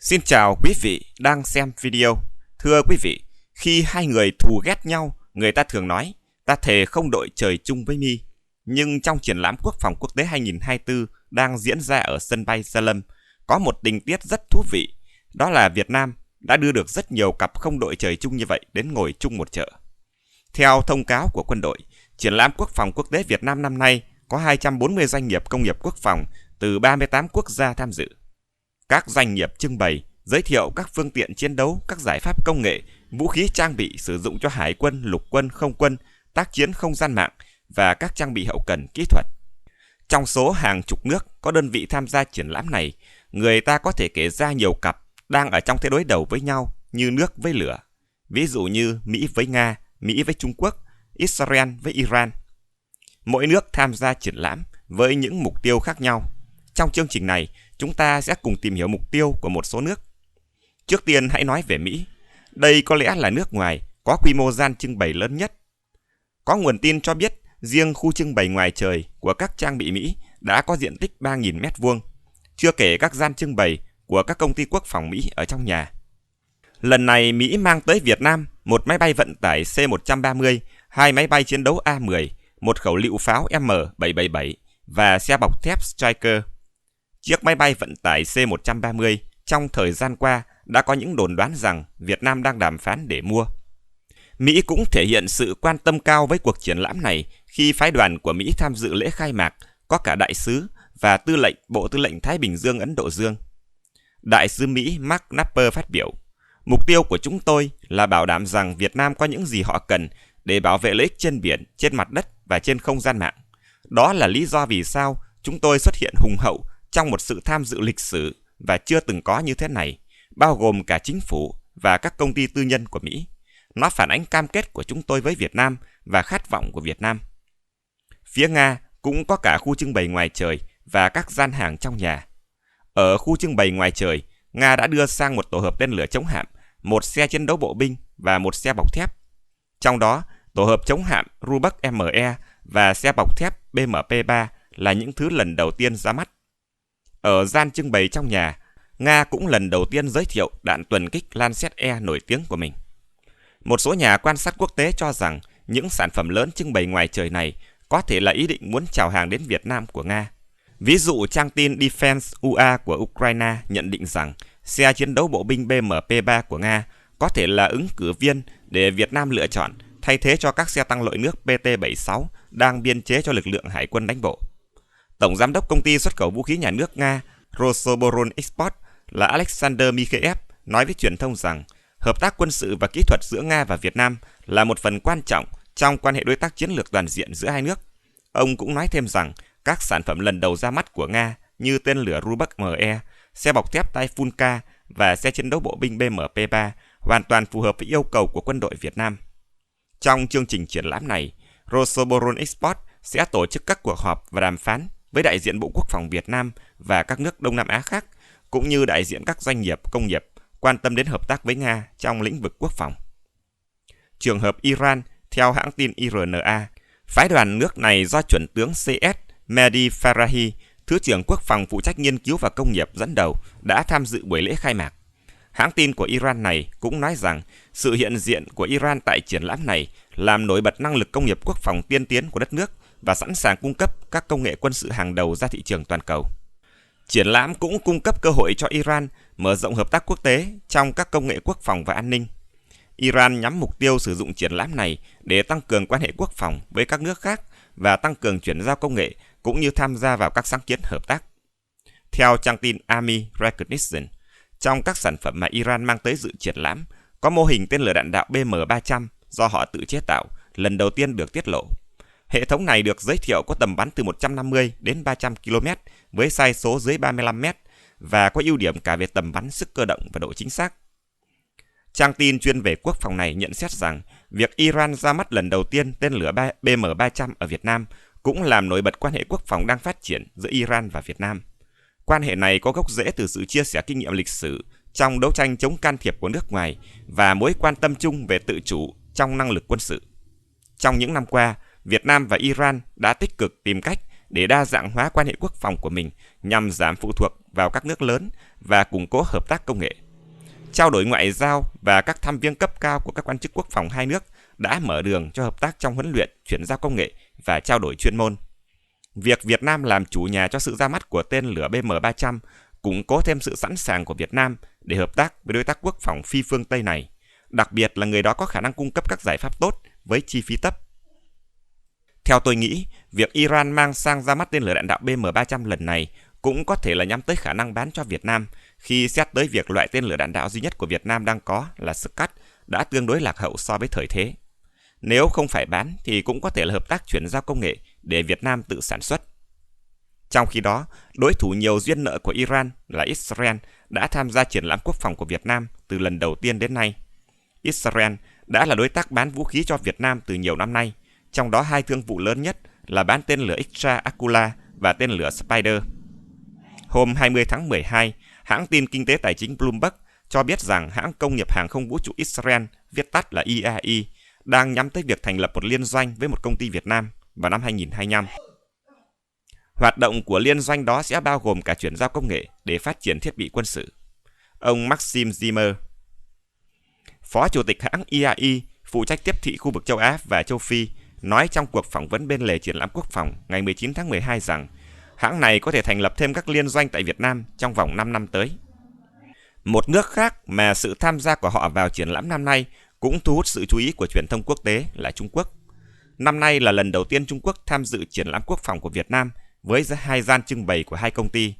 Xin chào quý vị đang xem video. Thưa quý vị, khi hai người thù ghét nhau, người ta thường nói ta thề không đội trời chung với mi. Nhưng trong triển lãm Quốc phòng quốc tế 2024 đang diễn ra ở sân bay Gia Lâm, có một tình tiết rất thú vị. Đó là Việt Nam đã đưa được rất nhiều cặp không đội trời chung như vậy đến ngồi chung một chợ. Theo thông cáo của quân đội, triển lãm Quốc phòng quốc tế Việt Nam năm nay có 240 doanh nghiệp công nghiệp quốc phòng từ 38 quốc gia tham dự. Các doanh nghiệp trưng bày, giới thiệu các phương tiện chiến đấu, các giải pháp công nghệ, vũ khí trang bị sử dụng cho hải quân, lục quân, không quân, tác chiến không gian mạng và các trang bị hậu cần kỹ thuật. Trong số hàng chục nước có đơn vị tham gia triển lãm này, người ta có thể kể ra nhiều cặp đang ở trong thế đối đầu với nhau như nước với lửa. Ví dụ như Mỹ với Nga, Mỹ với Trung Quốc, Israel với Iran. Mỗi nước tham gia triển lãm với những mục tiêu khác nhau. Trong chương trình này, chúng ta sẽ cùng tìm hiểu mục tiêu của một số nước. Trước tiên hãy nói về Mỹ. Đây có lẽ là nước ngoài có quy mô gian trưng bày lớn nhất. Có nguồn tin cho biết riêng khu trưng bày ngoài trời của các trang bị Mỹ đã có diện tích 3.000 m², chưa kể các gian trưng bày của các công ty quốc phòng Mỹ ở trong nhà. Lần này Mỹ mang tới Việt Nam một máy bay vận tải C-130, 2 máy bay chiến đấu A-10, một khẩu lựu pháo M777 và xe bọc thép Striker. Chiếc máy bay vận tải C-130 trong thời gian qua đã có những đồn đoán rằng Việt Nam đang đàm phán để mua. Mỹ cũng thể hiện sự quan tâm cao với cuộc triển lãm này khi phái đoàn của Mỹ tham dự lễ khai mạc có cả đại sứ và tư lệnh Bộ Tư lệnh Thái Bình Dương Ấn Độ Dương. Đại sứ Mỹ Mark Napper phát biểu, mục tiêu của chúng tôi là bảo đảm rằng Việt Nam có những gì họ cần để bảo vệ lợi ích trên biển, trên mặt đất và trên không gian mạng. Đó là lý do vì sao chúng tôi xuất hiện hùng hậu trong một sự tham dự lịch sử và chưa từng có như thế này, bao gồm cả chính phủ và các công ty tư nhân của Mỹ. Nó phản ánh cam kết của chúng tôi với Việt Nam và khát vọng của Việt Nam. Phía Nga cũng có cả khu trưng bày ngoài trời và các gian hàng trong nhà. Ở khu trưng bày ngoài trời, Nga đã đưa sang một tổ hợp tên lửa chống hạm, một xe chiến đấu bộ binh và một xe bọc thép. Trong đó, tổ hợp chống hạm Rubak ME và xe bọc thép BMP-3 là những thứ lần đầu tiên ra mắt. Ở gian trưng bày trong nhà, Nga cũng lần đầu tiên giới thiệu đạn tuần kích Lancet E nổi tiếng của mình. Một số nhà quan sát quốc tế cho rằng những sản phẩm lớn trưng bày ngoài trời này có thể là ý định muốn chào hàng đến Việt Nam của Nga. Ví dụ trang tin Defense UA của Ukraine nhận định rằng xe chiến đấu bộ binh BMP-3 của Nga có thể là ứng cử viên để Việt Nam lựa chọn thay thế cho các xe tăng lội nước PT-76 đang biên chế cho lực lượng hải quân đánh bộ. Tổng giám đốc công ty xuất khẩu vũ khí nhà nước Nga Rosoboronexport là Alexander Mikheyev nói với truyền thông rằng hợp tác quân sự và kỹ thuật giữa Nga và Việt Nam là một phần quan trọng trong quan hệ đối tác chiến lược toàn diện giữa hai nước. Ông cũng nói thêm rằng các sản phẩm lần đầu ra mắt của Nga như tên lửa Rubak ME, xe bọc thép Typhoon K và xe chiến đấu bộ binh BMP-3 hoàn toàn phù hợp với yêu cầu của quân đội Việt Nam. Trong chương trình triển lãm này, Rosoboronexport sẽ tổ chức các cuộc họp và đàm phán với đại diện Bộ Quốc phòng Việt Nam và các nước Đông Nam Á khác, cũng như đại diện các doanh nghiệp công nghiệp quan tâm đến hợp tác với Nga trong lĩnh vực quốc phòng. Trường hợp Iran, theo hãng tin IRNA, phái đoàn nước này do chuẩn tướng CS Mehdi Farahi, Thứ trưởng Quốc phòng phụ trách nghiên cứu và công nghiệp dẫn đầu, đã tham dự buổi lễ khai mạc. Hãng tin của Iran này cũng nói rằng sự hiện diện của Iran tại triển lãm này làm nổi bật năng lực công nghiệp quốc phòng tiên tiến của đất nước và sẵn sàng cung cấp các công nghệ quân sự hàng đầu ra thị trường toàn cầu. Triển lãm cũng cung cấp cơ hội cho Iran mở rộng hợp tác quốc tế trong các công nghệ quốc phòng và an ninh. Iran nhắm mục tiêu sử dụng triển lãm này để tăng cường quan hệ quốc phòng với các nước khác và tăng cường chuyển giao công nghệ cũng như tham gia vào các sáng kiến hợp tác. Theo trang tin Army Recognition, trong các sản phẩm mà Iran mang tới dự triển lãm, có mô hình tên lửa đạn đạo BM-300 do họ tự chế tạo, lần đầu tiên được tiết lộ. Hệ thống này được giới thiệu có tầm bắn từ 150 đến 300 km với sai số dưới 35 m và có ưu điểm cả về tầm bắn, sức cơ động và độ chính xác. Trang tin chuyên về quốc phòng này nhận xét rằng việc Iran ra mắt lần đầu tiên tên lửa BM-300 ở Việt Nam cũng làm nổi bật quan hệ quốc phòng đang phát triển giữa Iran và Việt Nam. Quan hệ này có gốc rễ từ sự chia sẻ kinh nghiệm lịch sử trong đấu tranh chống can thiệp của nước ngoài và mối quan tâm chung về tự chủ trong năng lực quân sự. Trong những năm qua, Việt Nam và Iran đã tích cực tìm cách để đa dạng hóa quan hệ quốc phòng của mình nhằm giảm phụ thuộc vào các nước lớn và củng cố hợp tác công nghệ. Trao đổi ngoại giao và các thăm viếng cấp cao của các quan chức quốc phòng hai nước đã mở đường cho hợp tác trong huấn luyện, chuyển giao công nghệ và trao đổi chuyên môn. Việc Việt Nam làm chủ nhà cho sự ra mắt của tên lửa BM300 củng cố thêm sự sẵn sàng của Việt Nam để hợp tác với đối tác quốc phòng phi phương Tây này, đặc biệt là người đó có khả năng cung cấp các giải pháp tốt với chi phí thấp. Theo tôi nghĩ, việc Iran mang sang ra mắt tên lửa đạn đạo BM300 lần này cũng có thể là nhắm tới khả năng bán cho Việt Nam, khi xét tới việc loại tên lửa đạn đạo duy nhất của Việt Nam đang có là Scud đã tương đối lạc hậu so với thời thế. Nếu không phải bán thì cũng có thể là hợp tác chuyển giao công nghệ để Việt Nam tự sản xuất. Trong khi đó, đối thủ nhiều duyên nợ của Iran là Israel đã tham gia triển lãm quốc phòng của Việt Nam từ lần đầu tiên đến nay. Israel đã là đối tác bán vũ khí cho Việt Nam từ nhiều năm nay, trong đó hai thương vụ lớn nhất là bán tên lửa Extra Akula và tên lửa Spider. Hôm 20 tháng 12, hãng tin kinh tế tài chính Bloomberg cho biết rằng hãng công nghiệp hàng không vũ trụ Israel, viết tắt là IAE, đang nhắm tới việc thành lập một liên doanh với một công ty Việt Nam vào năm 2025. Hoạt động của liên doanh đó sẽ bao gồm cả chuyển giao công nghệ để phát triển thiết bị quân sự. Ông Maxim Zimmer, Phó Chủ tịch hãng IAE, phụ trách tiếp thị khu vực châu Á và châu Phi, nói trong cuộc phỏng vấn bên lề triển lãm quốc phòng ngày 19 tháng 12 rằng hãng này có thể thành lập thêm các liên doanh tại Việt Nam trong vòng 5 năm tới. Một nước khác mà sự tham gia của họ vào triển lãm năm nay cũng thu hút sự chú ý của truyền thông quốc tế là Trung Quốc. Năm nay là lần đầu tiên Trung Quốc tham dự triển lãm quốc phòng của Việt Nam với hai gian trưng bày của hai công ty.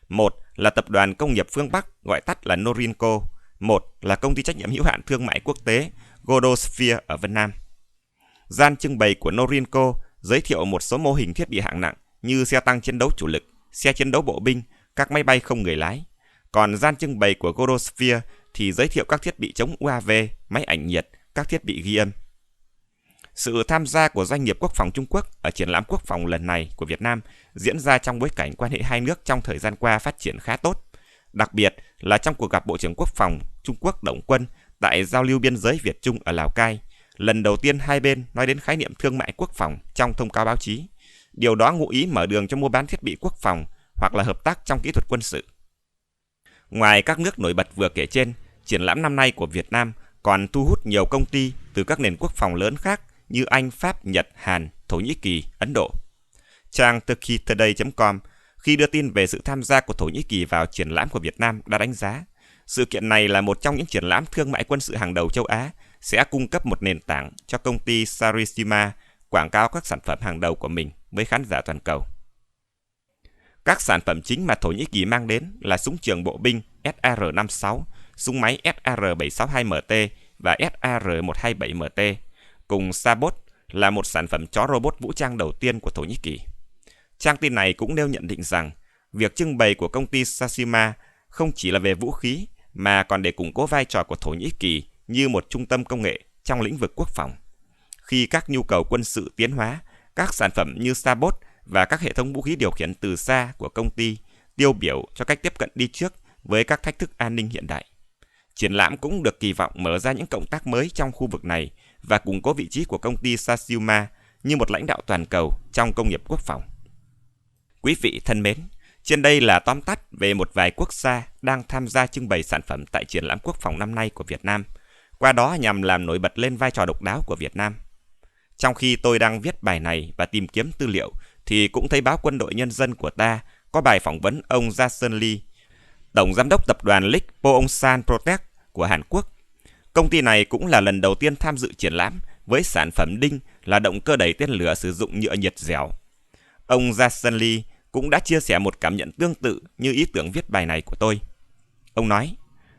Một là Tập đoàn Công nghiệp Phương Bắc, gọi tắt là Norinco. Một là Công ty trách nhiệm hữu hạn thương mại quốc tế Godosphere ở Vân Nam. Gian trưng bày của Norinco giới thiệu một số mô hình thiết bị hạng nặng như xe tăng chiến đấu chủ lực, xe chiến đấu bộ binh, các máy bay không người lái. Còn gian trưng bày của Godosphere thì giới thiệu các thiết bị chống UAV, máy ảnh nhiệt, các thiết bị ghi âm. Sự tham gia của doanh nghiệp quốc phòng Trung Quốc ở triển lãm quốc phòng lần này của Việt Nam diễn ra trong bối cảnh quan hệ hai nước trong thời gian qua phát triển khá tốt. Đặc biệt là trong cuộc gặp Bộ trưởng Quốc phòng Trung Quốc Động Quân tại giao lưu biên giới Việt Trung ở Lào Cai, lần đầu tiên hai bên nói đến khái niệm thương mại quốc phòng trong thông cáo báo chí. Điều đó ngụ ý mở đường cho mua bán thiết bị quốc phòng hoặc là hợp tác trong kỹ thuật quân sự. Ngoài các nước nổi bật vừa kể trên, triển lãm năm nay của Việt Nam còn thu hút nhiều công ty từ các nền quốc phòng lớn khác như Anh, Pháp, Nhật, Hàn, Thổ Nhĩ Kỳ, Ấn Độ. Trang turkeytoday.com khi đưa tin về sự tham gia của Thổ Nhĩ Kỳ vào triển lãm của Việt Nam đã đánh giá sự kiện này là một trong những triển lãm thương mại quân sự hàng đầu châu Á, sẽ cung cấp một nền tảng cho công ty Sarishima quảng cáo các sản phẩm hàng đầu của mình với khán giả toàn cầu. Các sản phẩm chính mà Thổ Nhĩ Kỳ mang đến là súng trường bộ binh SAR-56, súng máy SAR-762MT và SAR-127MT, cùng Sabot là một sản phẩm chó robot vũ trang đầu tiên của Thổ Nhĩ Kỳ. Trang tin này cũng nêu nhận định rằng việc trưng bày của công ty Sarishima không chỉ là về vũ khí mà còn để củng cố vai trò của Thổ Nhĩ Kỳ như một trung tâm công nghệ trong lĩnh vực quốc phòng. Khi các nhu cầu quân sự tiến hóa, các sản phẩm như Sabot và các hệ thống vũ khí điều khiển từ xa của công ty tiêu biểu cho cách tiếp cận đi trước với các thách thức an ninh hiện đại. Triển lãm cũng được kỳ vọng mở ra những cộng tác mới trong khu vực này và củng cố vị trí của công ty Sarishima như một lãnh đạo toàn cầu trong công nghiệp quốc phòng. Quý vị thân mến, trên đây là tóm tắt về một vài quốc gia đang tham gia trưng bày sản phẩm tại triển lãm quốc phòng năm nay của Việt Nam, qua đó nhằm làm nổi bật lên vai trò độc đáo của Việt Nam. Trong khi tôi đang viết bài này và tìm kiếm tư liệu, thì cũng thấy báo Quân đội Nhân dân của ta có bài phỏng vấn ông Jason Lee, Tổng Giám đốc Tập đoàn Lick Poongsan Protech của Hàn Quốc. Công ty này cũng là lần đầu tiên tham dự triển lãm với sản phẩm đinh là động cơ đẩy tên lửa sử dụng nhựa nhiệt dẻo. Ông Jason Lee cũng đã chia sẻ một cảm nhận tương tự như ý tưởng viết bài này của tôi. Ông nói,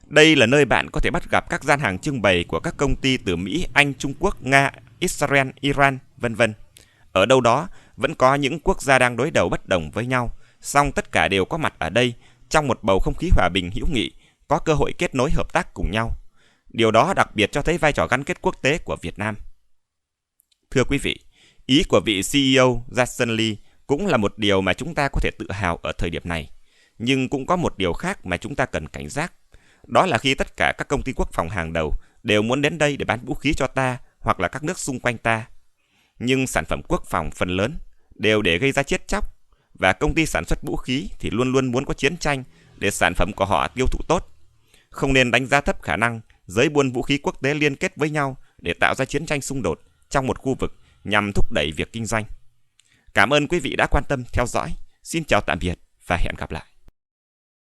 đây là nơi bạn có thể bắt gặp các gian hàng trưng bày của các công ty từ Mỹ, Anh, Trung Quốc, Nga, Israel, Iran, vân vân. Ở đâu đó vẫn có những quốc gia đang đối đầu bất đồng với nhau, song tất cả đều có mặt ở đây trong một bầu không khí hòa bình hữu nghị, có cơ hội kết nối hợp tác cùng nhau. Điều đó đặc biệt cho thấy vai trò gắn kết quốc tế của Việt Nam. Thưa quý vị, ý của vị CEO Jason Lee cũng là một điều mà chúng ta có thể tự hào ở thời điểm này. Nhưng cũng có một điều khác mà chúng ta cần cảnh giác. Đó là khi tất cả các công ty quốc phòng hàng đầu đều muốn đến đây để bán vũ khí cho ta hoặc là các nước xung quanh ta. Nhưng sản phẩm quốc phòng phần lớn đều để gây ra chết chóc, và công ty sản xuất vũ khí thì luôn luôn muốn có chiến tranh để sản phẩm của họ tiêu thụ tốt. Không nên đánh giá thấp khả năng giới buôn vũ khí quốc tế liên kết với nhau để tạo ra chiến tranh xung đột trong một khu vực nhằm thúc đẩy việc kinh doanh. Cảm ơn quý vị đã quan tâm theo dõi. Xin chào tạm biệt và hẹn gặp lại.